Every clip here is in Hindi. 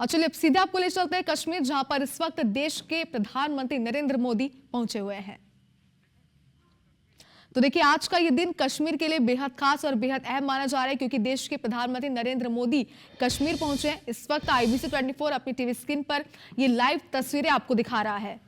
और चलिए अब सीधे आपको ले चलते हैं कश्मीर, जहां पर इस वक्त देश के प्रधानमंत्री नरेंद्र मोदी पहुंचे हुए हैं। तो देखिए आज का ये दिन कश्मीर के लिए बेहद खास और बेहद अहम माना जा रहा है, क्योंकि देश के प्रधानमंत्री नरेंद्र मोदी कश्मीर पहुंचे हैं। इस वक्त IBC 24 अपनी टीवी स्क्रीन पर ये लाइव तस्वीरें आपको दिखा रहा है।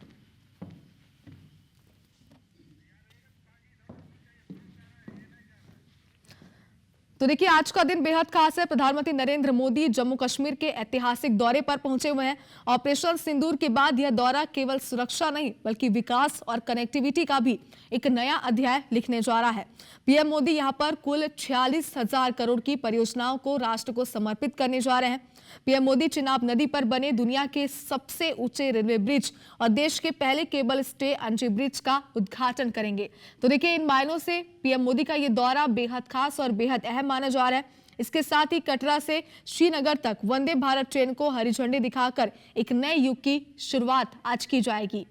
तो देखिए आज का दिन बेहद खास है। प्रधानमंत्री नरेंद्र मोदी जम्मू कश्मीर के ऐतिहासिक दौरे पर पहुंचे हुए हैं। ऑपरेशन सिंदूर के बाद यह दौरा केवल सुरक्षा नहीं बल्कि विकास और कनेक्टिविटी का भी एक नया अध्याय लिखने जा रहा है। पीएम मोदी यहां पर कुल 46,000 करोड़ की परियोजनाओं को राष्ट्र को समर्पित करने जा रहे हैं। पीएम मोदी चिनाब नदी पर बने दुनिया के सबसे ऊंचे रेलवे ब्रिज और देश के पहले केबल स्टे अंजी ब्रिज का उद्घाटन करेंगे। तो देखिए इन मायनों से पीएम मोदी का ये दौरा बेहद खास और बेहद अहम माना जा रहा है। इसके साथ ही कटरा से श्रीनगर तक वंदे भारत ट्रेन को हरी झंडी दिखाकर एक नए युग की शुरुआत आज की जाएगी।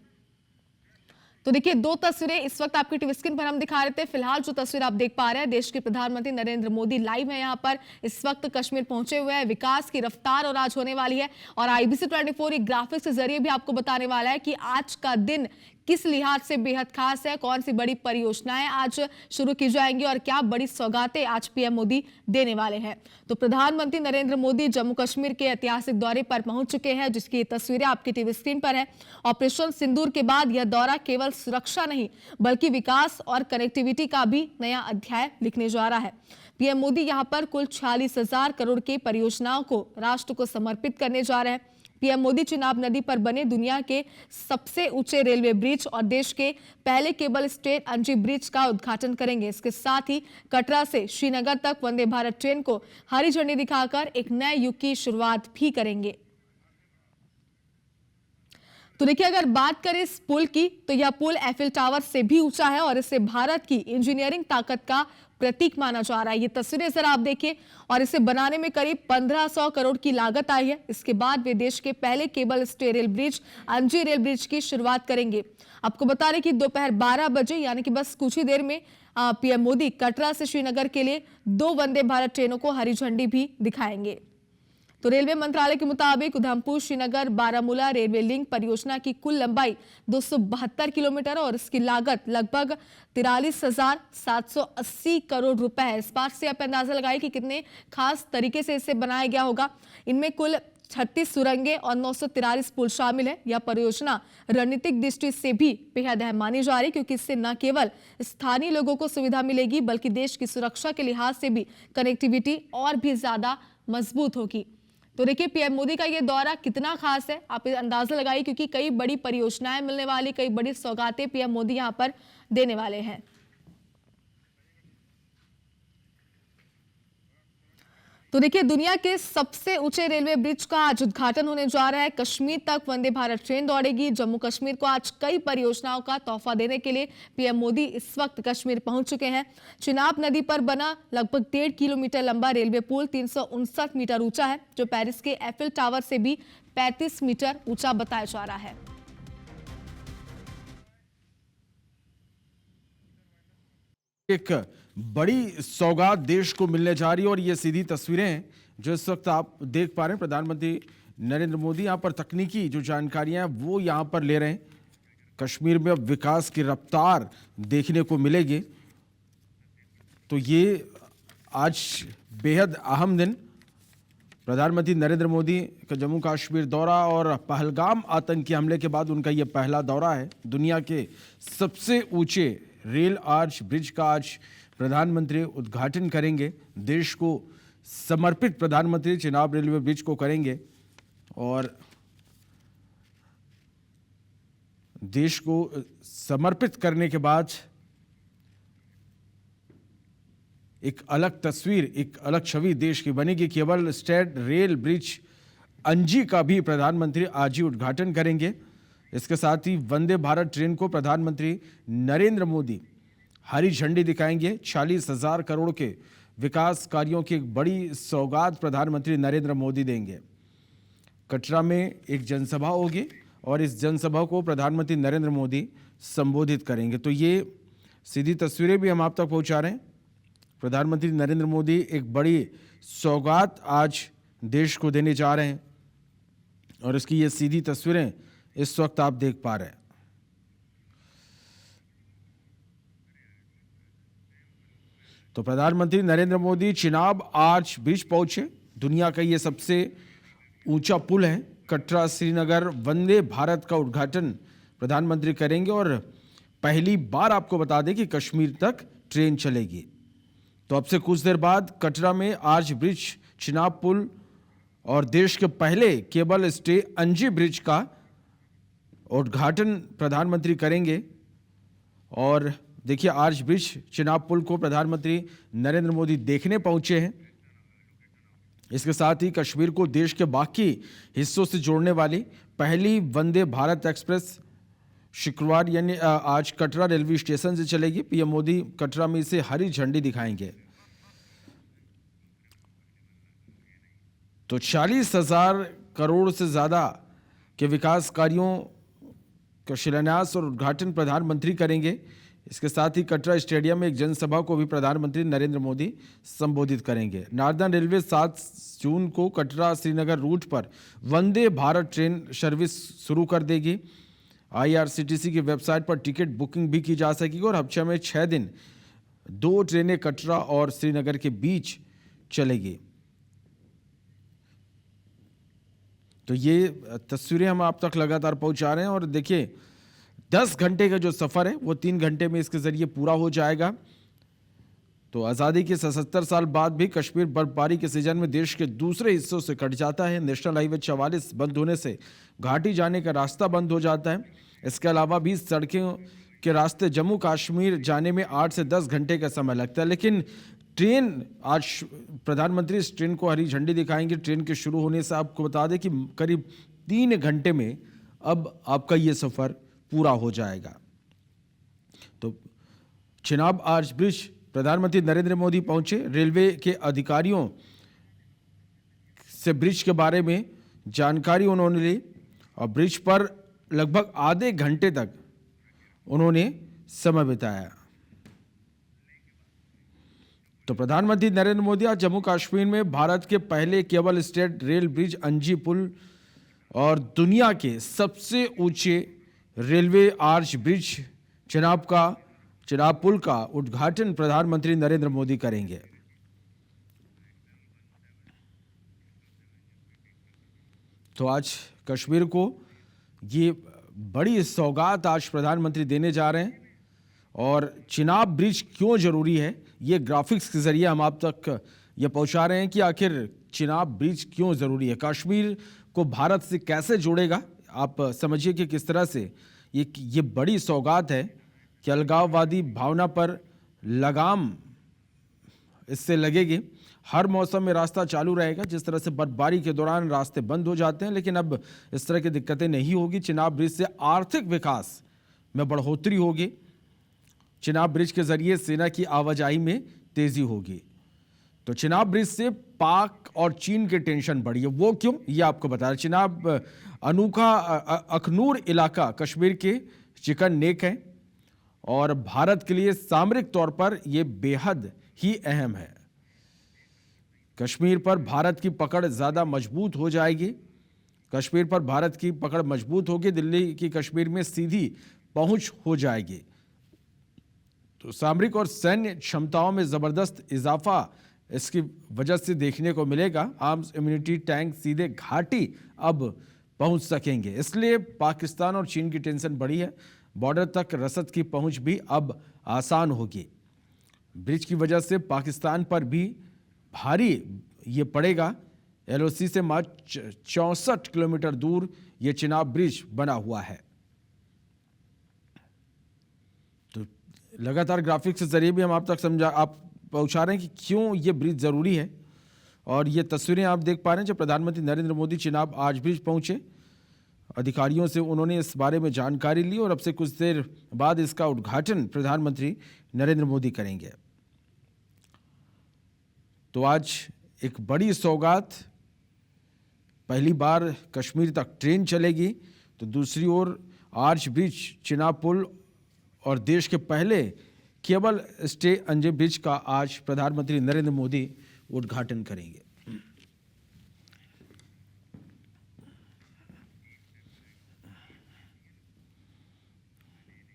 तो देखिए दो तस्वीरें इस वक्त आपकी टीवी स्क्रीन पर हम दिखा रहे थे। फिलहाल जो तस्वीर आप देख पा रहे हैं, देश के प्रधानमंत्री नरेंद्र मोदी लाइव है, यहां पर इस वक्त कश्मीर पहुंचे हुए हैं। विकास की रफ्तार और आज होने वाली है, और IBC 24 एक ग्राफिक्स के जरिए भी आपको बताने वाला है कि आज का दिन किस लिहाज से बेहद खास है, कौन सी बड़ी परियोजनाएं आज शुरू की जाएंगी और क्या बड़ी सौगातें आज पीएम मोदी देने वाले हैं। तो प्रधानमंत्री नरेंद्र मोदी जम्मू कश्मीर के ऐतिहासिक दौरे पर पहुंच चुके हैं, जिसकी तस्वीरें आपकी टीवी स्क्रीन पर है। ऑपरेशन सिंदूर के बाद यह दौरा केवल सुरक्षा नहीं बल्कि विकास और कनेक्टिविटी का भी नया अध्याय लिखने जा रहा है। पीएम मोदी यहां पर कुल 46,000 करोड़ की परियोजनाओं को राष्ट्र को समर्पित करने जा रहे हैं। पीएम मोदी चिनाब नदी पर बने दुनिया के सबसे ऊंचे रेलवे ब्रिज और देश के पहले केबल स्टे अंजी ब्रिज का उद्घाटन करेंगे। इसके साथ ही कटरा से श्रीनगर तक वंदे भारत ट्रेन को हरी झंडी दिखाकर एक नए युग की शुरुआत भी करेंगे। तो देखिए अगर बात करें इस पुल की, तो यह पुल एफिल टावर से भी ऊंचा है और इसे भारत की इंजीनियरिंग ताकत का प्रतीक माना जा रहा है। ये तस्वीरें जरा आप देखिए, और इसे बनाने में करीब 1500 करोड़ की लागत आई है। इसके बाद वे देश के पहले केबल स्टे रेल ब्रिज अंजी रेल ब्रिज की शुरुआत करेंगे। आपको बता रहे कि दोपहर 12 बजे यानी कि बस कुछ ही देर में पीएम मोदी कटरा से श्रीनगर के लिए 2 वंदे भारत ट्रेनों को हरी झंडी भी दिखाएंगे। तो रेलवे मंत्रालय के मुताबिक उधमपुर श्रीनगर बारामूला रेलवे लिंक परियोजना की कुल लंबाई 272 किलोमीटर और इसकी लागत लगभग 43,780 करोड़ रुपए है। इस बात से आप अंदाजा लगाइए कि कितने खास तरीके से इसे बनाया गया होगा। इनमें कुल 36 सुरंगें और 943 पुल शामिल है। यह परियोजना रणनीतिक दृष्टि से भी बेहद अहम मानी जा रही, क्योंकि इससे न केवल स्थानीय लोगों को सुविधा मिलेगी बल्कि देश की सुरक्षा के लिहाज से भी कनेक्टिविटी और भी ज्यादा मजबूत होगी। तो देखिए पीएम मोदी का ये दौरा कितना खास है, आप अंदाजा लगाइए, क्योंकि कई बड़ी परियोजनाएं मिलने वाली, कई बड़ी सौगातें पीएम मोदी यहां पर देने वाले हैं। तो देखिए दुनिया के सबसे ऊंचे रेलवे ब्रिज का आज उद्घाटन होने जा रहा है। कश्मीर तक वंदे भारत ट्रेन दौड़ेगी। जम्मू कश्मीर को आज कई परियोजनाओं का तोहफा देने के लिए पीएम मोदी इस वक्त कश्मीर पहुंच चुके हैं। चिनाब नदी पर बना लगभग 1.5 किलोमीटर लंबा रेलवे पुल 359 मीटर ऊंचा है, जो पेरिस के एफिल टावर से भी 35 मीटर ऊंचा बताया जा रहा है। एक बड़ी सौगात देश को मिलने जा रही है, और ये सीधी तस्वीरें हैं जो इस वक्त आप देख पा रहे हैं। प्रधानमंत्री नरेंद्र मोदी यहाँ पर तकनीकी जो जानकारियां हैं वो यहाँ पर ले रहे हैं। कश्मीर में अब विकास की रफ्तार देखने को मिलेगी। तो ये आज बेहद अहम दिन, प्रधानमंत्री नरेंद्र मोदी का जम्मू कश्मीर दौरा और पहलगाम आतंकी हमले के बाद उनका ये पहला दौरा है। दुनिया के सबसे ऊंचे रेल आर्च ब्रिज का आज प्रधानमंत्री उद्घाटन करेंगे। देश को समर्पित प्रधानमंत्री चिनाब रेलवे ब्रिज को करेंगे, और देश को समर्पित करने के बाद एक अलग तस्वीर, एक अलग छवि देश की बनेगी। केबल स्टेड रेल ब्रिज अंजी का भी प्रधानमंत्री आज ही उद्घाटन करेंगे। इसके साथ ही वंदे भारत ट्रेन को प्रधानमंत्री नरेंद्र मोदी हरी झंडी दिखाएंगे। 46,000 करोड़ के विकास कार्यों की एक बड़ी सौगात प्रधानमंत्री नरेंद्र मोदी देंगे। कटरा में एक जनसभा होगी और इस जनसभा को प्रधानमंत्री नरेंद्र मोदी संबोधित करेंगे। तो ये सीधी तस्वीरें भी हम आप तक पहुंचा रहे हैं। प्रधानमंत्री नरेंद्र मोदी एक बड़ी सौगात आज देश को देने जा रहे हैं। और इसकी ये सीधी तस्वीरें इस वक्त आप देख पा रहे हैं। तो प्रधानमंत्री नरेंद्र मोदी चिनाब आर्च ब्रिज पहुंचे। दुनिया का ये सबसे ऊंचा पुल है। कटरा श्रीनगर वंदे भारत का उद्घाटन प्रधानमंत्री करेंगे और पहली बार आपको बता दें कि कश्मीर तक ट्रेन चलेगी। तो अब से कुछ देर बाद कटरा में आर्च ब्रिज, चिनाब पुल और देश के पहले केबल स्टे अंजी ब्रिज का उद्घाटन प्रधानमंत्री करेंगे। और देखिए, आर्च ब्रिज, चिनाब पुल को प्रधानमंत्री नरेंद्र मोदी देखने पहुंचे हैं। इसके साथ ही कश्मीर को देश के बाकी हिस्सों से जोड़ने वाली पहली वंदे भारत एक्सप्रेस शुक्रवार यानी आज कटरा रेलवे स्टेशन से चलेगी। पीएम मोदी कटरा में इसे हरी झंडी दिखाएंगे। तो 40,000 करोड़ से ज्यादा के विकास कार्यों का शिलान्यास और उद्घाटन प्रधानमंत्री करेंगे। इसके साथ ही कटरा स्टेडियम में एक जनसभा को भी प्रधानमंत्री नरेंद्र मोदी संबोधित करेंगे। नार्दर्न रेलवे 7 जून को कटरा श्रीनगर रूट पर वंदे भारत ट्रेन सर्विस शुरू कर देगी। आईआरसीटीसी की वेबसाइट पर टिकट बुकिंग भी की जा सकेगी और हफ्ते में 6 दिन 2 ट्रेनें कटरा और श्रीनगर के बीच चलेगी। तो ये तस्वीरें हम आप तक लगातार पहुंचा रहे हैं। और देखिए, 10 घंटे का जो सफ़र है वो 3 घंटे में इसके ज़रिए पूरा हो जाएगा। तो आज़ादी के 77 साल बाद भी कश्मीर बर्फबारी के सीजन में देश के दूसरे हिस्सों से कट जाता है। नेशनल हाईवे 44 बंद होने से घाटी जाने का रास्ता बंद हो जाता है। इसके अलावा भी सड़कों के रास्ते जम्मू कश्मीर जाने में 8 से 10 घंटे का समय लगता है। लेकिन ट्रेन, आज प्रधानमंत्री इस ट्रेन को हरी झंडी दिखाएंगे। ट्रेन के शुरू होने से आपको बता दें कि करीब 3 घंटे में अब आपका ये सफ़र पूरा हो जाएगा। तो चिनाब आर्च ब्रिज प्रधानमंत्री नरेंद्र मोदी पहुंचे। रेलवे के अधिकारियों से ब्रिज के बारे में जानकारी उन्होंने ली और ब्रिज पर लगभग आधे घंटे तक उन्होंने समय बिताया। तो प्रधानमंत्री नरेंद्र मोदी आज जम्मू कश्मीर में भारत के पहले केबल स्टेट रेल ब्रिज अंजी पुल और दुनिया के सबसे ऊंचे रेलवे आर्च ब्रिज चिनाब पुल का उद्घाटन प्रधानमंत्री नरेंद्र मोदी करेंगे। तो आज कश्मीर को ये बड़ी सौगात आज प्रधानमंत्री देने जा रहे हैं। और चिनाब ब्रिज क्यों जरूरी है, ये ग्राफिक्स के जरिए हम आप तक ये पहुंचा रहे हैं कि आखिर चिनाब ब्रिज क्यों जरूरी है, कश्मीर को भारत से कैसे जोड़ेगा। आप समझिए कि किस तरह से ये बड़ी सौगात है कि अलगाववादी भावना पर लगाम इससे लगेगी। हर मौसम में रास्ता चालू रहेगा। जिस तरह से बर्फबारी के दौरान रास्ते बंद हो जाते हैं, लेकिन अब इस तरह की दिक्कतें नहीं होगी। चिनाब ब्रिज से आर्थिक विकास में बढ़ोतरी होगी। चिनाब ब्रिज के जरिए सेना की आवाजाही में तेजी होगी। तो चिनाब ब्रिज से पाक और चीन की टेंशन बढ़ी है। वो क्यों, ये आपको बता रहे। चिनाब अनूखा अखनूर इलाका कश्मीर के चिकन नेक है और भारत के लिए सामरिक तौर पर यह बेहद ही अहम है। कश्मीर पर भारत की पकड़ ज़्यादा मजबूत हो जाएगी। कश्मीर पर भारत की पकड़ मजबूत होगी। दिल्ली की कश्मीर में सीधी पहुंच हो जाएगी। तो सामरिक और सैन्य क्षमताओं में ज़बरदस्त इजाफा इसकी वजह से देखने को मिलेगा। आर्म्स इम्यूनिटी टैंक सीधे घाटी अब पहुंच सकेंगे। इसलिए पाकिस्तान और चीन की टेंशन बढ़ी है। बॉर्डर तक रसद की पहुंच भी अब आसान होगी। ब्रिज की वजह से पाकिस्तान पर भी भारी ये पड़ेगा। एलओसी से मात्र 64 किलोमीटर दूर ये चिनाब ब्रिज बना हुआ है। तो लगातार ग्राफिक्स के जरिए भी हम आप तक आप पहुंचा रहे हैं कि क्यों ये ब्रिज जरूरी है। और ये तस्वीरें आप देख पा रहे हैं जब प्रधानमंत्री नरेंद्र मोदी चिनाब आर्च ब्रिज पहुंचे। अधिकारियों से उन्होंने इस बारे में जानकारी ली और अब से कुछ देर बाद इसका उद्घाटन प्रधानमंत्री नरेंद्र मोदी करेंगे। तो आज एक बड़ी सौगात, पहली बार कश्मीर तक ट्रेन चलेगी। तो दूसरी ओर आर्च ब्रिज, चिनाब पुल और देश के पहले केबल स्टे अंजे ब्रिज का आज प्रधानमंत्री नरेंद्र मोदी उद्घाटन करेंगे।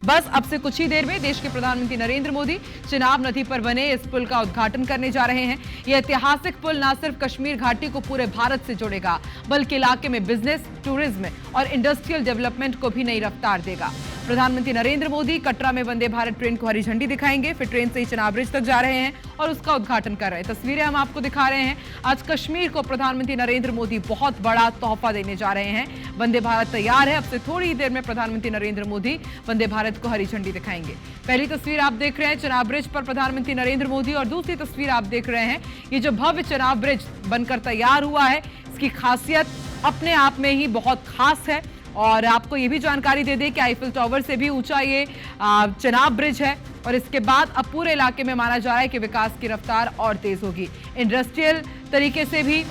बस अब से कुछ ही देर में देश के प्रधानमंत्री नरेंद्र मोदी चिनाब नदी पर बने इस पुल का उद्घाटन करने जा रहे हैं। यह ऐतिहासिक पुल न सिर्फ कश्मीर घाटी को पूरे भारत से जोड़ेगा, बल्कि इलाके में बिजनेस, टूरिज्म और इंडस्ट्रियल डेवलपमेंट को भी नई रफ्तार देगा। प्रधानमंत्री नरेंद्र मोदी कटरा में वंदे भारत ट्रेन को हरी झंडी दिखाएंगे, फिर ट्रेन से ही चिनाब ब्रिज तक जा रहे हैं और उसका उद्घाटन कर रहे हैं। तस्वीरें हम आपको दिखा रहे हैं। आज कश्मीर को प्रधानमंत्री नरेंद्र मोदी बहुत बड़ा तोहफा देने जा रहे हैं। वंदे भारत तैयार है। अब से थोड़ी ही देर में प्रधानमंत्री नरेंद्र मोदी वंदे भारत को हरी झंडी दिखाएंगे। पहली तस्वीर आप देख रहे हैं चिनाब ब्रिज पर प्रधानमंत्री नरेंद्र मोदी, और दूसरी तस्वीर आप देख रहे हैं ये जो भव्य चिनाब ब्रिज बनकर तैयार हुआ है, इसकी खासियत अपने आप में ही बहुत खास है। और आपको ये भी जानकारी दे दें कि आईफिल टावर से भी ऊंचा ये चिनाब ब्रिज है, और इसके बाद अब पूरे इलाके में माना जा रहा है कि विकास की रफ्तार और तेज होगी। इंडस्ट्रियल तरीके से भी,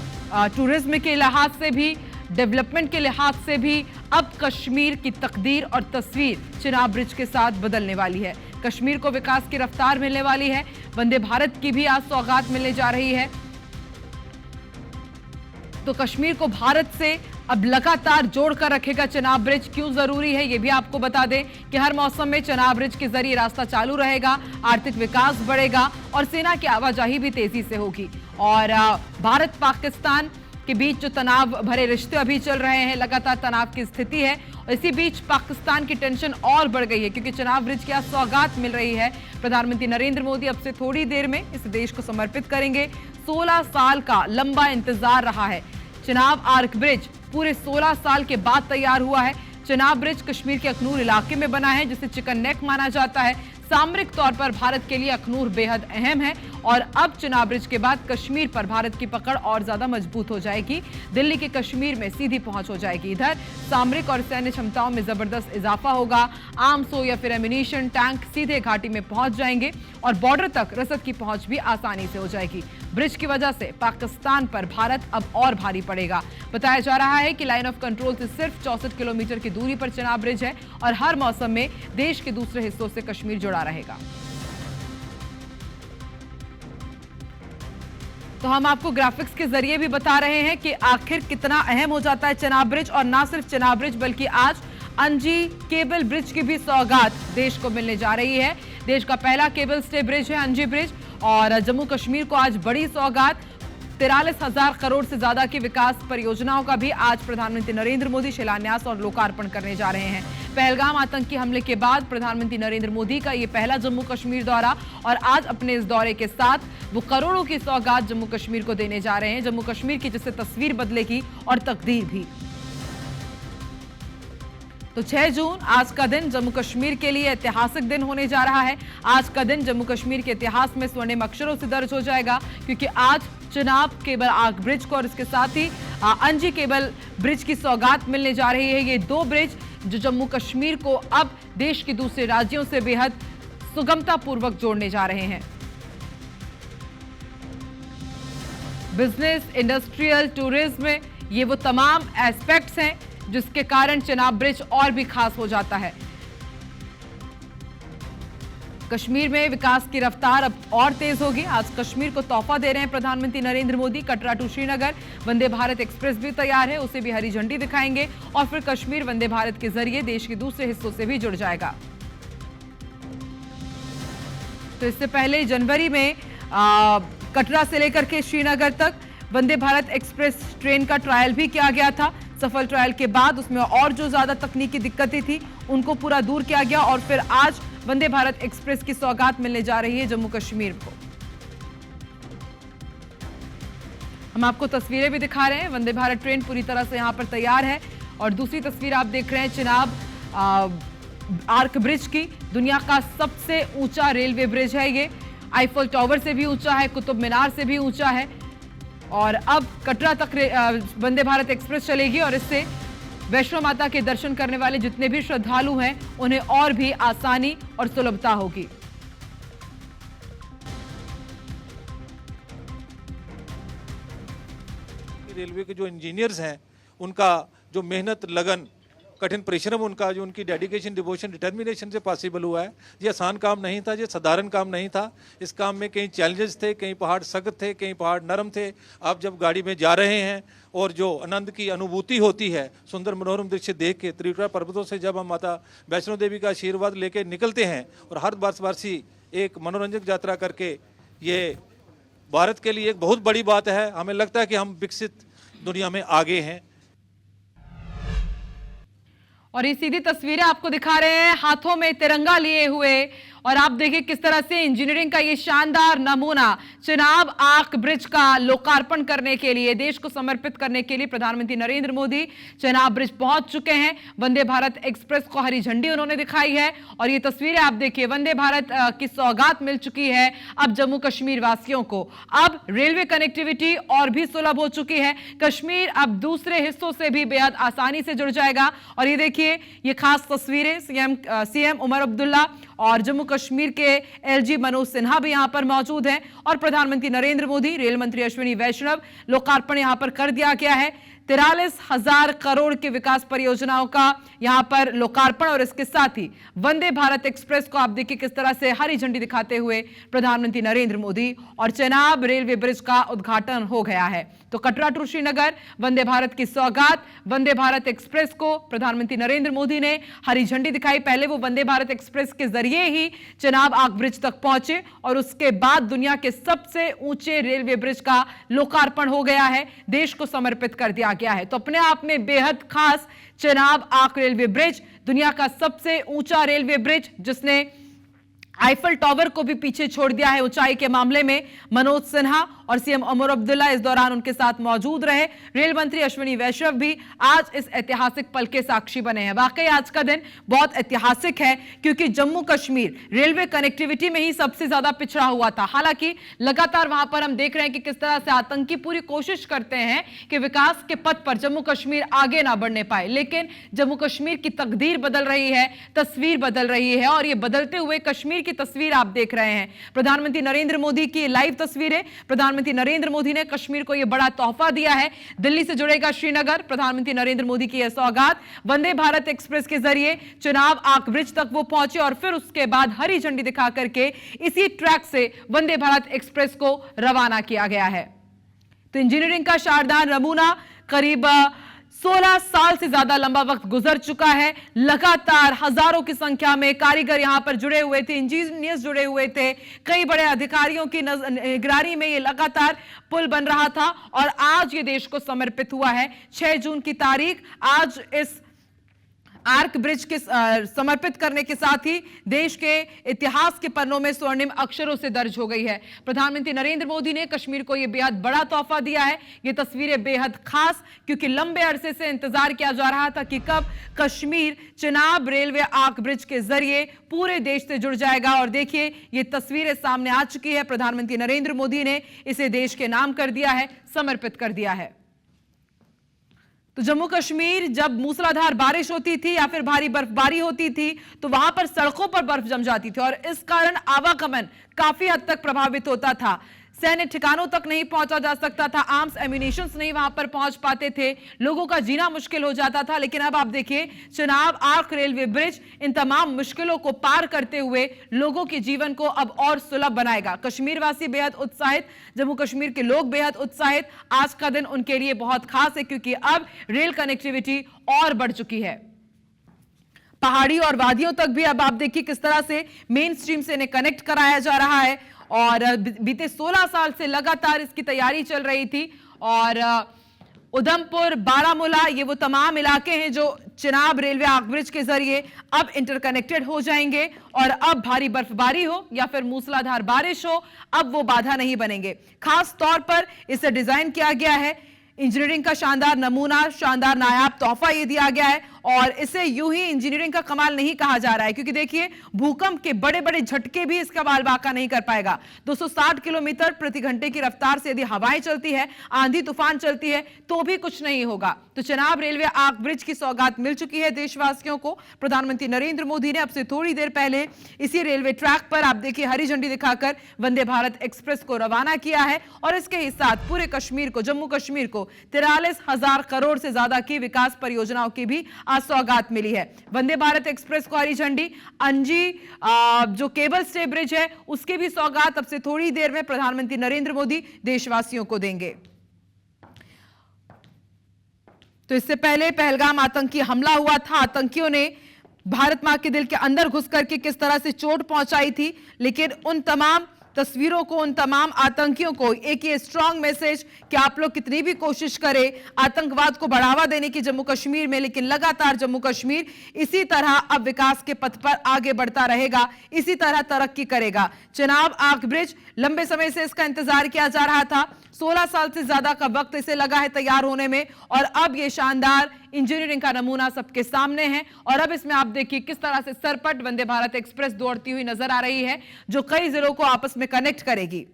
टूरिज्म के लिहाज से भी, डेवलपमेंट के लिहाज से भी अब कश्मीर की तकदीर और तस्वीर चिनाब ब्रिज के साथ बदलने वाली है। कश्मीर को विकास की रफ्तार मिलने वाली है। वंदे भारत की भी आज सौगात मिलने जा रही है। तो कश्मीर को भारत से अब लगातार जोड़कर रखेगा चिनाब ब्रिज। क्यों जरूरी है ये भी आपको बता दें कि हर मौसम में चिनाब ब्रिज के जरिए रास्ता चालू रहेगा, आर्थिक विकास बढ़ेगा और सेना की आवाजाही भी तेजी से होगी। और भारत पाकिस्तान के बीच जो तनाव भरे रिश्ते अभी चल रहे हैं, लगातार तनाव की स्थिति है, और इसी बीच पाकिस्तान की टेंशन और बढ़ गई है क्योंकि चिनाब ब्रिज की आज सौगात मिल रही है। प्रधानमंत्री नरेंद्र मोदी अब से थोड़ी देर में इस देश को समर्पित करेंगे। 16 साल का लंबा इंतजार रहा है। चिनाब आर्क ब्रिज पूरे 16 साल के बाद तैयार हुआ है। चिनाब ब्रिज कश्मीर के अखनूर इलाके में बना है, जिसे चिकन नेक माना जाता है। सामरिक तौर पर भारत के लिए अखनूर बेहद अहम है, और अब चिनाब ब्रिज के बाद कश्मीर पर भारत की पकड़ और ज्यादा मजबूत हो जाएगी। दिल्ली के कश्मीर में सीधी पहुंच हो जाएगी। इधर सामरिक और सैन्य क्षमताओं में जबरदस्त इजाफा होगा। आर्म्स हो या फिर एम्यूनिशन, टैंक सीधे घाटी में पहुंच जाएंगे और बॉर्डर तक रसद की पहुंच भी आसानी से हो जाएगी। ब्रिज की वजह से पाकिस्तान पर भारत अब और भारी पड़ेगा। बताया जा रहा है कि लाइन ऑफ कंट्रोल से सिर्फ 64 किलोमीटर की दूरी पर चिनाब ब्रिज है, और हर मौसम में देश के दूसरे हिस्सों से कश्मीर जुड़ा रहेगा। तो हम आपको ग्राफिक्स के जरिए भी बता रहे हैं कि आखिर कितना अहम हो जाता है चिनाब ब्रिज, और ना सिर्फ चिनाब ब्रिज बल्कि आज अंजी केबल ब्रिज की भी सौगात देश को मिलने जा रही है। देश का पहला केबल स्टे ब्रिज है अंजी ब्रिज, और जम्मू कश्मीर को आज बड़ी सौगात 43,000 करोड़ से ज्यादा की विकास परियोजनाओं का भी आज प्रधानमंत्री नरेंद्र मोदी शिलान्यास और लोकार्पण करने जा रहे हैं। पहलगाम आतंकी हमले के बाद प्रधानमंत्री नरेंद्र मोदी का ये पहला जम्मू कश्मीर दौरा, और आज अपने इस दौरे के साथ वो करोड़ों की सौगात जम्मू कश्मीर को देने जा रहे हैं। जम्मू कश्मीर की जिससे तस्वीर बदलेगी और तकदीर भी। तो 6 जून आज का दिन जम्मू कश्मीर के लिए ऐतिहासिक दिन होने जा रहा है। आज का दिन जम्मू कश्मीर के इतिहास में स्वर्णिम अक्षरों से दर्ज हो जाएगा, क्योंकि आज चिनाब केबल आर्क ब्रिज को और इसके साथ ही अंजी केबल ब्रिज की सौगात मिलने जा रही है। ये 2 ब्रिज जो जम्मू कश्मीर को अब देश के दूसरे राज्यों से बेहद सुगमतापूर्वक जोड़ने जा रहे हैं। बिजनेस, इंडस्ट्रियल, टूरिज्म, ये वो तमाम एस्पेक्ट्स हैं जिसके कारण चिनाब ब्रिज और भी खास हो जाता है। कश्मीर में विकास की रफ्तार अब और तेज होगी। आज कश्मीर को तोहफा दे रहे हैं प्रधानमंत्री नरेंद्र मोदी। कटरा टू श्रीनगर वंदे भारत एक्सप्रेस भी तैयार है, उसे भी हरी झंडी दिखाएंगे, और फिर कश्मीर वंदे भारत के जरिए देश के दूसरे हिस्सों से भी जुड़ जाएगा। तो इससे पहले जनवरी में कटरा से लेकर के श्रीनगर तक वंदे भारत एक्सप्रेस ट्रेन का ट्रायल भी किया गया था। सफल ट्रायल के बाद उसमें और जो ज्यादा तकनीकी दिक्कतें थी उनको पूरा दूर किया गया, और फिर आज वंदे भारत एक्सप्रेस की सौगात मिलने जा रही है जम्मू कश्मीर को। हम आपको तस्वीरें भी दिखा रहे हैं। वंदे भारत ट्रेन पूरी तरह से यहां पर तैयार है, और दूसरी तस्वीर आप देख रहे हैं चिनाब आर्क ब्रिज की। दुनिया का सबसे ऊंचा रेलवे ब्रिज है ये। आईफिल टावर से भी ऊंचा है, कुतुब मीनार से भी ऊंचा है, और अब कटरा तक वंदे भारत एक्सप्रेस चलेगी, और इससे वैष्णो माता के दर्शन करने वाले जितने भी श्रद्धालु हैं उन्हें और भी आसानी और सुलभता होगी। रेलवे के जो इंजीनियर्स हैं उनका जो मेहनत, लगन कठिन परिश्रम उनका, जो उनकी डेडिकेशन, डिवोशन, डिटर्मिनेशन से पॉसिबल हुआ है। ये आसान काम नहीं था, ये साधारण काम नहीं था। इस काम में कई चैलेंजेस थे, कई पहाड़ सख्त थे, कई पहाड़ नरम थे। आप जब गाड़ी में जा रहे हैं और जो आनंद की अनुभूति होती है, सुंदर मनोरम दृश्य देख के, त्रिपुरा पर्वतों से जब हम माता वैष्णो देवी का आशीर्वाद लेके निकलते हैं और हर वर्षवासी एक मनोरंजक यात्रा करके, ये भारत के लिए एक बहुत बड़ी बात है। हमें लगता है कि हम विकसित दुनिया में आगे हैं। और ये सीधी तस्वीरें आपको दिखा रहे हैं हाथों में तिरंगा लिए हुए, और आप देखिए किस तरह से इंजीनियरिंग का ये शानदार नमूना चेनाब आर्क ब्रिज का लोकार्पण करने के लिए, देश को समर्पित करने के लिए प्रधानमंत्री नरेंद्र मोदी चेनाब ब्रिज पहुंच चुके हैं। वंदे भारत एक्सप्रेस को हरी झंडी उन्होंने दिखाई है, और ये तस्वीरें आप देखिए, वंदे भारत की सौगात मिल चुकी है अब जम्मू कश्मीर वासियों को। अब रेलवे कनेक्टिविटी और भी सुलभ हो चुकी है। कश्मीर अब दूसरे हिस्सों से भी बेहद आसानी से जुड़ जाएगा। और ये देखिए, ये खास तस्वीरें सीएम उमर अब्दुल्ला और जम्मू कश्मीर के एलजी मनोज सिन्हा भी यहां पर मौजूद हैं, और प्रधानमंत्री नरेंद्र मोदी, रेल मंत्री अश्विनी वैष्णव, लोकार्पण यहां पर कर दिया गया है। 43,000 करोड़ के विकास परियोजनाओं का यहां पर लोकार्पण, और इसके साथ ही वंदे भारत एक्सप्रेस को आप देखिए किस तरह से हरी झंडी दिखाते हुए प्रधानमंत्री नरेंद्र मोदी, और चेनाब रेलवे ब्रिज का उद्घाटन हो गया है। तो कटरा टू श्रीनगर वंदे भारत की सौगात, वंदे भारत एक्सप्रेस को प्रधानमंत्री नरेंद्र मोदी ने हरी झंडी दिखाई। पहले वो वंदे भारत एक्सप्रेस के जरिए ही चेनाब आर्क ब्रिज तक पहुंचे, और उसके बाद दुनिया के सबसे ऊंचे रेलवे ब्रिज का लोकार्पण हो गया है, देश को समर्पित कर दिया गया है। तो अपने आप में बेहद खास चेनाब आर्क रेलवे ब्रिज, दुनिया का सबसे ऊंचा रेलवे ब्रिज, जिसने आईफल टावर को भी पीछे छोड़ दिया है ऊंचाई के मामले में। मनोज सिन्हा और सीएम उमर अब्दुल्ला इस दौरान उनके साथ मौजूद रहे। रेल मंत्री अश्विनी वैष्णव भी आज इस ऐतिहासिक पल के साक्षी बने हैं। वाकई आज का दिन बहुत ऐतिहासिक है, क्योंकि जम्मू कश्मीर रेलवे कनेक्टिविटी में ही सबसे ज्यादा पिछड़ा हुआ था। हालांकि लगातार वहां पर हम देख रहे हैं कि किस तरह से आतंकी पूरी कोशिश करते हैं कि विकास के पथ पर जम्मू कश्मीर आगे ना बढ़ने पाए, लेकिन जम्मू कश्मीर की तकदीर बदल रही है, तस्वीर बदल रही है, और ये बदलते हुए कश्मीर की तस्वीर आप देख रहे हैं। प्रधानमंत्री नरेंद्र मोदी की लाइव तस्वीरें, प्रधानमंत्री नरेंद्र मोदी ने कश्मीर को यह बड़ा तोहफा दिया है। दिल्ली से जुड़ेगा श्रीनगर, प्रधानमंत्री नरेंद्र मोदी की यह सौगात। वंदे भारत एक्सप्रेस के जरिए चेनाब आर्क ब्रिज तक वो पहुंचे, और फिर उसके बाद हरी झंडी दिखा करके इसी ट्रैक से वंदे भारत एक्सप्रेस को रवाना किया गया है। तो इंजीनियरिंग का शानदार नमूना, करीब 16 साल से ज्यादा लंबा वक्त गुजर चुका है। लगातार हजारों की संख्या में कारीगर यहां पर जुड़े हुए थे, इंजीनियर्स जुड़े हुए थे, कई बड़े अधिकारियों की निगरानी में ये लगातार पुल बन रहा था, और आज ये देश को समर्पित हुआ है। 6 जून की तारीख आज इस आर्क ब्रिज के समर्पित करने के साथ ही देश के इतिहास के पन्नों में स्वर्णिम अक्षरों से दर्ज हो गई है। प्रधानमंत्री नरेंद्र मोदी ने कश्मीर को यह बेहद बड़ा तोहफा दिया है। ये तस्वीरें बेहद खास, क्योंकि लंबे अरसे से इंतजार किया जा रहा था कि कब Kashmir Chenab railway arch bridge के जरिए पूरे देश से जुड़ जाएगा, और देखिए ये तस्वीरें सामने आ चुकी है। प्रधानमंत्री नरेंद्र मोदी ने इसे देश के नाम कर दिया है, समर्पित कर दिया है। तो जम्मू कश्मीर जब मूसलाधार बारिश होती थी या फिर भारी बर्फबारी होती थी, तो वहां पर सड़कों पर बर्फ जम जाती थी, और इस कारण आवागमन काफी हद तक प्रभावित होता था। सैन्य ठिकानों तक नहीं पहुंचा जा सकता था, आर्म्स एम्यूनिशंस नहीं वहां पर पहुंच पाते थे, लोगों का जीना मुश्किल हो जाता था। लेकिन अब आप देखिए, चेनाब आर्क रेलवे ब्रिज इन तमाम मुश्किलों को पार करते हुए लोगों के जीवन को अब और सुलभ बनाएगा। कश्मीर वासी बेहद उत्साहित, जम्मू कश्मीर के लोग बेहद उत्साहित। आज का दिन उनके लिए बहुत खास है, क्योंकि अब रेल कनेक्टिविटी और बढ़ चुकी है। पहाड़ी और वादियों तक भी अब आप देखिए किस तरह से मेन स्ट्रीम से इन्हें कनेक्ट कराया जा रहा है, और बीते 16 साल से लगातार इसकी तैयारी चल रही थी। और उधमपुर, बारामूला, ये वो तमाम इलाके हैं जो चेनाब रेलवे आर्क ब्रिज के जरिए अब इंटरकनेक्टेड हो जाएंगे, और अब भारी बर्फबारी हो या फिर मूसलाधार बारिश हो, अब वो बाधा नहीं बनेंगे। खास तौर पर इसे डिजाइन किया गया है, इंजीनियरिंग का शानदार नमूना, शानदार नायाब तोहफा ये दिया गया है, और इसे यूं ही इंजीनियरिंग का कमाल नहीं कहा जा रहा है, क्योंकि देखिए भूकंप के बड़े बड़े झटके भी इसका बाल बाका नहीं कर पाएगा। 260 किलोमीटर प्रति घंटे की रफ्तार से यदि हवाएं चलती है, आंधी तूफान चलती है, तो भी कुछ नहीं होगा। तो चेनाब रेलवे आर्क ब्रिज की सौगात मिल चुकी है देशवासियों को। प्रधानमंत्री नरेंद्र मोदी ने अब से थोड़ी देर पहले इसी रेलवे ट्रैक पर आप देखिए हरी झंडी दिखाकर वंदे भारत एक्सप्रेस को रवाना किया है, और इसके ही साथ पूरे कश्मीर को, जम्मू कश्मीर को 43,000 करोड़ से ज्यादा की विकास परियोजनाओं की भी आज सौगात मिली है। वंदे भारत एक्सप्रेस को हरी झंडी, अंजी जो केबल स्टे ब्रिज है उसके भी सौगात अब से थोड़ी देर में प्रधानमंत्री नरेंद्र मोदी देशवासियों को देंगे। तो इससे पहले पहलगाम आतंकी हमला हुआ था, आतंकियों ने भारत मां के दिल के अंदर घुस करके किस तरह से चोट पहुंचाई थी, लेकिन उन तमाम तस्वीरों को, उन तमाम आतंकियों को एक ये स्ट्रांग मैसेज कि आप लोग कितनी भी कोशिश करें आतंकवाद को बढ़ावा देने की जम्मू कश्मीर में, लेकिन लगातार जम्मू कश्मीर इसी तरह अब विकास के पथ पर आगे बढ़ता रहेगा, इसी तरह तरक्की करेगा। चिनाब आग ब्रिज, लंबे समय से इसका इंतजार किया जा रहा था, 16 साल से ज्यादा का वक्त इसे लगा है तैयार होने में, और अब ये शानदार इंजीनियरिंग का नमूना सबके सामने है। और अब इसमें आप देखिए किस तरह से सरपट वंदे भारत एक्सप्रेस दौड़ती हुई नजर आ रही है, जो कई जिलों को आपस में कनेक्ट करेगी।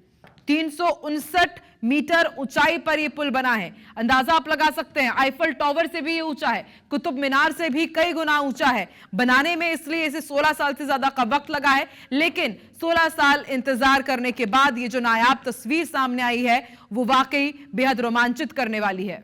359 मीटर ऊंचाई पर यह पुल बना है, अंदाजा आप लगा सकते हैं आईफल टावर से भी ये ऊंचा है, कुतुब मीनार से भी कई गुना ऊंचा है बनाने में, इसलिए इसे 16 साल से ज्यादा का वक्त लगा है। लेकिन 16 साल इंतजार करने के बाद ये जो नायाब तस्वीर सामने आई है वो वाकई बेहद रोमांचित करने वाली है।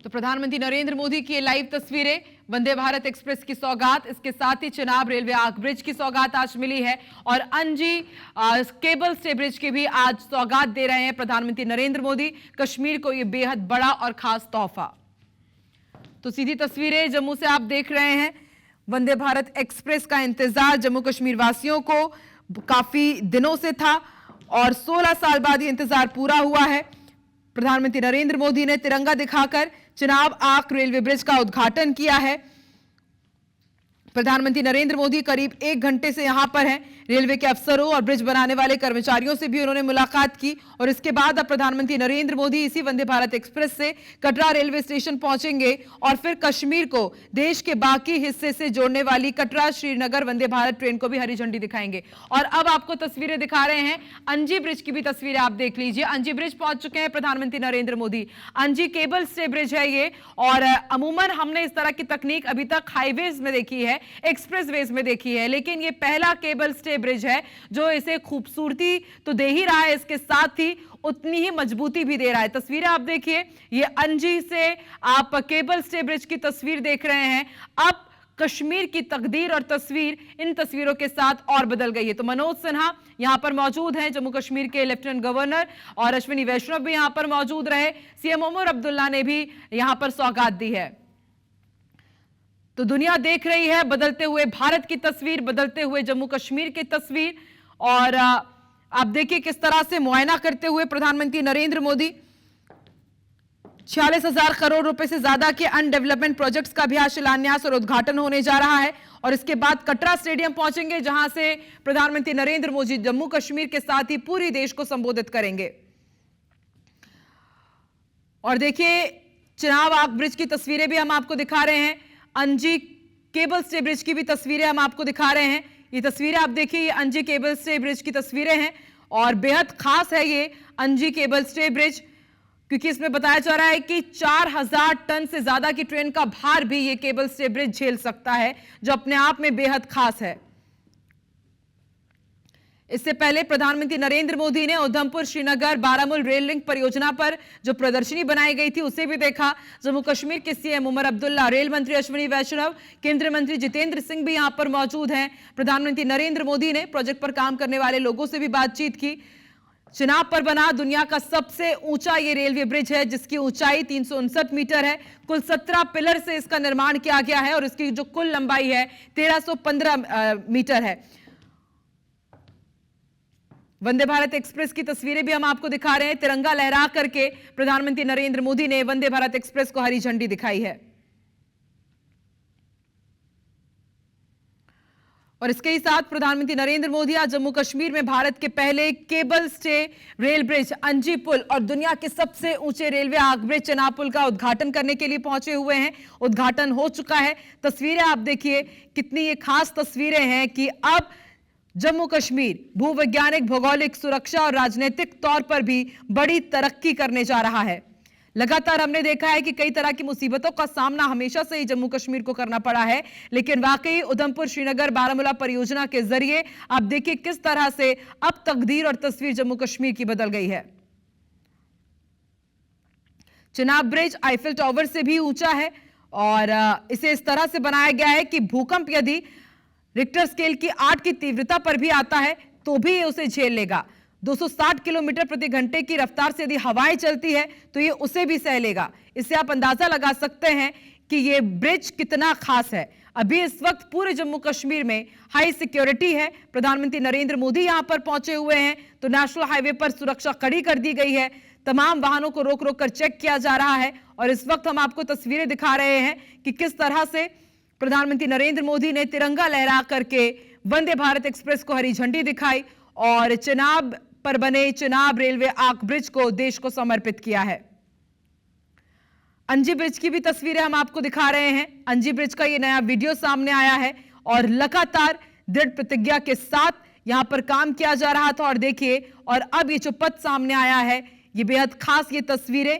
तो प्रधानमंत्री नरेंद्र मोदी की ये लाइव तस्वीरें, वंदे भारत एक्सप्रेस की सौगात, इसके साथ ही चिनाब रेलवे आग ब्रिज की सौगात आज मिली है, और अंजी केबल स्टे ब्रिज की भी आज सौगात दे रहे हैं प्रधानमंत्री नरेंद्र मोदी। कश्मीर को यह बेहद बड़ा और खास तोहफा। तो सीधी तस्वीरें जम्मू से आप देख रहे हैं, वंदे भारत एक्सप्रेस का इंतजार जम्मू कश्मीर वासियों को काफी दिनों से था और 16 साल बाद ये इंतजार पूरा हुआ है। प्रधानमंत्री नरेंद्र मोदी ने तिरंगा दिखाकर चिनाब आग रेलवे ब्रिज का उद्घाटन किया है। प्रधानमंत्री नरेंद्र मोदी करीब 1 घंटे से यहां पर हैं। रेलवे के अफसरों और ब्रिज बनाने वाले कर्मचारियों से भी उन्होंने मुलाकात की, और इसके बाद अब प्रधानमंत्री नरेंद्र मोदी इसी वंदे भारत एक्सप्रेस से कटरा रेलवे स्टेशन पहुंचेंगे और फिर कश्मीर को देश के बाकी हिस्से से जोड़ने वाली कटरा श्रीनगर वंदे भारत ट्रेन को भी हरी झंडी दिखाएंगे। और अब आपको तस्वीरें दिखा रहे हैं अंजी ब्रिज की भी तस्वीरें आप देख लीजिए। अंजी ब्रिज पहुंच चुके हैं प्रधानमंत्री नरेंद्र मोदी। अंजी केबल स्टे ब्रिज है ये, और अमूमन हमने इस तरह की तकनीक अभी तक हाईवेज में देखी है, एक्सप्रेसवेज में देखी है, लेकिन ये पहला केबल स्टे ब्रिज है जो इसे खूबसूरती तो दे ही रहा है, इसके साथ ही उतनी ही मजबूती भी दे रहा है। तस्वीरें आप देखिए, ये अंजी से आप केबल स्टे ब्रिज की तस्वीर देख रहे हैं। अब कश्मीर की तकदीर और तस्वीर इन तस्वीरों के साथ और बदल गई है। तो मनोज सिन्हा यहां पर मौजूद हैं, जम्मू कश्मीर के लेफ्टिनेंट गवर्नर, और अश्विनी वैष्णव भी यहां पर मौजूद रहे। सीएम उमर अब्दुल्ला ने भी यहां पर सौगात दी है। तो दुनिया देख रही है बदलते हुए भारत की तस्वीर, बदलते हुए जम्मू कश्मीर की तस्वीर, और आप देखिए किस तरह से मुआयना करते हुए प्रधानमंत्री नरेंद्र मोदी 46,000 करोड़ रुपए से ज्यादा के अनडेवलपमेंट प्रोजेक्ट्स का भी आज शिलान्यास और उद्घाटन होने जा रहा है। और इसके बाद कटरा स्टेडियम पहुंचेंगे, जहां से प्रधानमंत्री नरेंद्र मोदी जम्मू कश्मीर के साथ ही पूरी देश को संबोधित करेंगे। और देखिए चिनाब आग ब्रिज की तस्वीरें भी हम आपको दिखा रहे हैं, अंजी केबल स्टे ब्रिज की भी तस्वीरें हम आपको दिखा रहे हैं। ये तस्वीरें आप देखिए, ये अंजी केबल स्टे ब्रिज की तस्वीरें हैं, और बेहद खास है ये अंजी केबल स्टे ब्रिज, क्योंकि इसमें बताया जा रहा है कि 4000 टन से ज्यादा की ट्रेन का भार भी ये केबल स्टे ब्रिज झेल सकता है, जो अपने आप में बेहद खास है। इससे पहले प्रधानमंत्री नरेंद्र मोदी ने उधमपुर श्रीनगर बारामूल रेल लिंक परियोजना पर जो प्रदर्शनी बनाई गई थी उसे भी देखा। जम्मू कश्मीर के सीएम उमर अब्दुल्ला, रेल मंत्री अश्विनी वैष्णव, केंद्रीय मंत्री जितेंद्र सिंह भी यहां पर मौजूद हैं। प्रधानमंत्री नरेंद्र मोदी ने प्रोजेक्ट पर काम करने वाले लोगों से भी बातचीत की। चिनाब पर बना दुनिया का सबसे ऊंचा ये रेलवे ब्रिज है, जिसकी ऊंचाई 359 मीटर है। कुल 17 पिलर से इसका निर्माण किया गया है, और इसकी जो कुल लंबाई है 1315 मीटर है। वंदे भारत एक्सप्रेस की तस्वीरें भी हम आपको दिखा रहे हैं। तिरंगा लहरा करके प्रधानमंत्री नरेंद्र मोदी ने वंदे भारत एक्सप्रेस को हरी झंडी दिखाई है। और इसके ही साथ प्रधानमंत्री नरेंद्र मोदी आज जम्मू कश्मीर में भारत के पहले केबल स्टे रेल ब्रिज अंजी पुल और दुनिया के सबसे ऊंचे रेलवे आग ब्रिज चिनाब पुल का उद्घाटन करने के लिए पहुंचे हुए हैं। उद्घाटन हो चुका है। तस्वीरें आप देखिए, कितनी ये खास तस्वीरें हैं कि अब जम्मू कश्मीर भूवैज्ञानिक, भौगोलिक, सुरक्षा और राजनीतिक तौर पर भी बड़ी तरक्की करने जा रहा है। लगातार हमने देखा है कि कई तरह की मुसीबतों का सामना हमेशा से ही जम्मू कश्मीर को करना पड़ा है, लेकिन वाकई उधमपुर श्रीनगर बारामूला परियोजना के जरिए आप देखिए किस तरह से अब तकदीर और तस्वीर जम्मू कश्मीर की बदल गई है। चिनाब ब्रिज आईफिल टावर से भी ऊंचा है और इसे इस तरह से बनाया गया है कि भूकंप यदि रिक्टर स्केल की 8 की तीव्रता पर भी आता है तो भी ये उसे झेल लेगा। 260 किलोमीटर प्रति घंटे की रफ्तार से यदि हवाएं चलती है तो ये उसे भी सह लेगा। इससे आप अंदाजा लगा सकते हैं कि ये ब्रिज कितना खास है। अभी इस वक्त पूरे जम्मू कश्मीर में हाई सिक्योरिटी है। प्रधानमंत्री नरेंद्र मोदी यहां पर पहुंचे हुए हैं तो नेशनल हाईवे पर सुरक्षा कड़ी कर दी गई है। तमाम वाहनों को रोक रोक कर चेक किया जा रहा है और इस वक्त हम आपको तस्वीरें दिखा रहे हैं कि किस तरह से प्रधानमंत्री नरेंद्र मोदी ने तिरंगा लहरा करके वंदे भारत एक्सप्रेस को हरी झंडी दिखाई और चिनाब पर बने चिनाब रेलवे आर्क ब्रिज को देश को समर्पित किया है। अंजी ब्रिज की भी तस्वीरें हम आपको दिखा रहे हैं। अंजी ब्रिज का ये नया वीडियो सामने आया है और लगातार दृढ़ प्रतिज्ञा के साथ यहां पर काम किया जा रहा था और देखिए और अब ये जो पथ सामने आया है ये बेहद खास ये तस्वीरें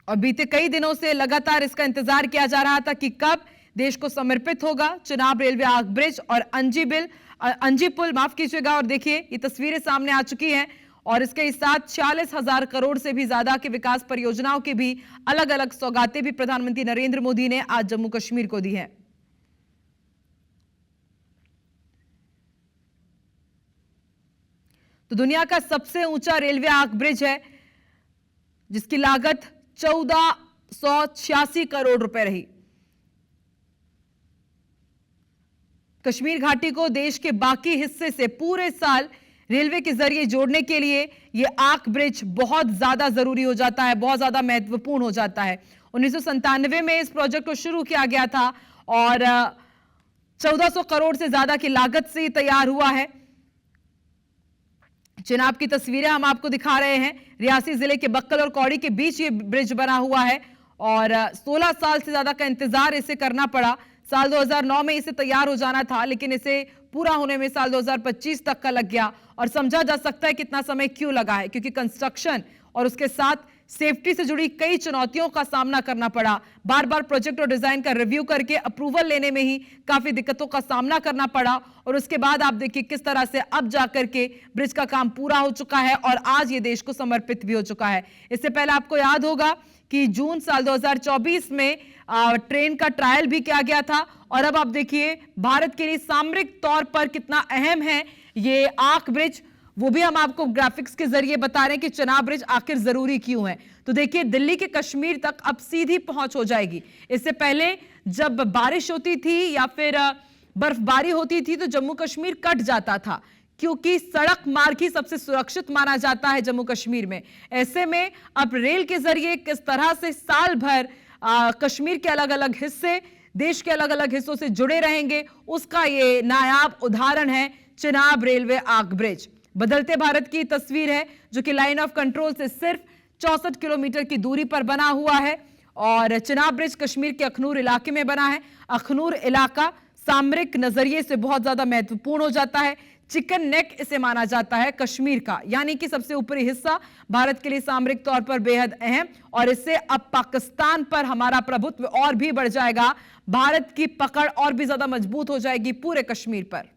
और बीते कई दिनों से लगातार इसका इंतजार किया जा रहा था कि कब देश को समर्पित होगा चिनाब रेलवे आर्क ब्रिज और अंजी पुल माफ कीजिएगा। और देखिए ये तस्वीरें सामने आ चुकी हैं और इसके साथ 46,000 करोड़ से भी ज्यादा की विकास परियोजनाओं की भी अलग अलग सौगातें भी प्रधानमंत्री नरेंद्र मोदी ने आज जम्मू कश्मीर को दी हैं। तो दुनिया का सबसे ऊंचा रेलवे आर्क ब्रिज है जिसकी लागत 1486 करोड़ रुपए रही। कश्मीर घाटी को देश के बाकी हिस्से से पूरे साल रेलवे के जरिए जोड़ने के लिए यह आर्क ब्रिज बहुत ज्यादा जरूरी हो जाता है, बहुत ज्यादा महत्वपूर्ण हो जाता है। 1997 में इस प्रोजेक्ट को शुरू किया गया था और 1400 करोड़ से ज्यादा की लागत से तैयार हुआ है। चिनाब की तस्वीरें हम आपको दिखा रहे हैं। रियासी जिले के बक्कल और कौड़ी के बीच ये ब्रिज बना हुआ है और 16 साल से ज्यादा का इंतजार इसे करना पड़ा। साल 2009 में इसे तैयार हो जाना था लेकिन इसे पूरा होने में साल 2025 तक का लग गया और समझा जा सकता है कितना समय क्यों लगा है, क्योंकि कंस्ट्रक्शन और उसके साथ सेफ्टी से जुड़ी कई चुनौतियों का सामना करना पड़ा। बार बार प्रोजेक्ट और डिजाइन का रिव्यू करके अप्रूवल लेने में ही काफी दिक्कतों का सामना करना पड़ा और उसके बाद आप देखिए किस तरह से अब जाकर के ब्रिज का काम पूरा हो चुका है और आज ये देश को समर्पित भी हो चुका है। इससे पहले आपको याद होगा कि जून साल 2024 में ट्रेन का ट्रायल भी किया गया था और अब आप देखिए भारत के लिए सामरिक तौर पर कितना अहम है ये आर्क ब्रिज, वो भी हम आपको ग्राफिक्स के जरिए बता रहे हैं कि चिनाब ब्रिज आखिर जरूरी क्यों है। तो देखिए दिल्ली के कश्मीर तक अब सीधी पहुंच हो जाएगी। इससे पहले जब बारिश होती थी या फिर बर्फबारी होती थी तो जम्मू कश्मीर कट जाता था क्योंकि सड़क मार्ग ही सबसे सुरक्षित माना जाता है जम्मू कश्मीर में। ऐसे में अब रेल के जरिए किस तरह से साल भर कश्मीर के अलग अलग हिस्से देश के अलग अलग हिस्सों से जुड़े रहेंगे, उसका ये नायाब उदाहरण है चिनाब रेलवे आर्क ब्रिज। बदलते भारत की तस्वीर है जो कि लाइन ऑफ कंट्रोल से सिर्फ 64 किलोमीटर की दूरी पर बना हुआ है और चिनाब ब्रिज कश्मीर के अखनूर इलाके में बना है। अखनूर इलाका सामरिक नजरिए से बहुत ज्यादा महत्वपूर्ण हो जाता है। चिकन नेक इसे माना जाता है कश्मीर का, यानी कि सबसे ऊपरी हिस्सा भारत के लिए सामरिक तौर पर बेहद अहम और इससे अब पाकिस्तान पर हमारा प्रभुत्व और भी बढ़ जाएगा। भारत की पकड़ और भी ज्यादा मजबूत हो जाएगी पूरे कश्मीर पर।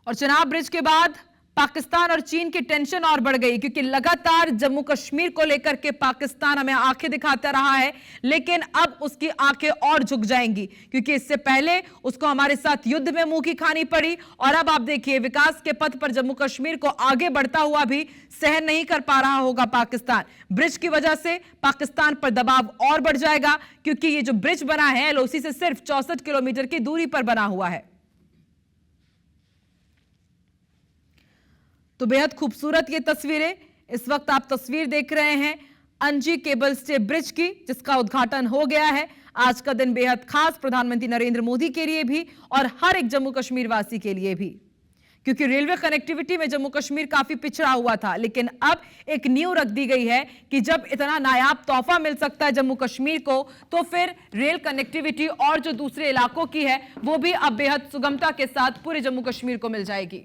और चिनाब ब्रिज के बाद पाकिस्तान और चीन की टेंशन और बढ़ गई क्योंकि लगातार जम्मू कश्मीर को लेकर के पाकिस्तान हमें आंखें दिखाता रहा है, लेकिन अब उसकी आंखें और झुक जाएंगी क्योंकि इससे पहले उसको हमारे साथ युद्ध में मुंह की खानी पड़ी और अब आप देखिए विकास के पथ पर जम्मू कश्मीर को आगे बढ़ता हुआ भी सहन नहीं कर पा रहा होगा पाकिस्तान। ब्रिज की वजह से पाकिस्तान पर दबाव और बढ़ जाएगा क्योंकि ये जो ब्रिज बना है एलओसी से सिर्फ 64 किलोमीटर की दूरी पर बना हुआ है। तो बेहद खूबसूरत ये तस्वीरें, इस वक्त आप तस्वीर देख रहे हैं अंजी केबल स्टे ब्रिज की जिसका उद्घाटन हो गया है। आज का दिन बेहद खास प्रधानमंत्री नरेंद्र मोदी के लिए भी और हर एक जम्मू कश्मीर वासी के लिए भी, क्योंकि रेलवे कनेक्टिविटी में जम्मू कश्मीर काफी पिछड़ा हुआ था, लेकिन अब एक नींव रख दी गई है कि जब इतना नायाब तोहफा मिल सकता है जम्मू कश्मीर को तो फिर रेल कनेक्टिविटी और जो दूसरे इलाकों की है वो भी अब बेहद सुगमता के साथ पूरे जम्मू कश्मीर को मिल जाएगी।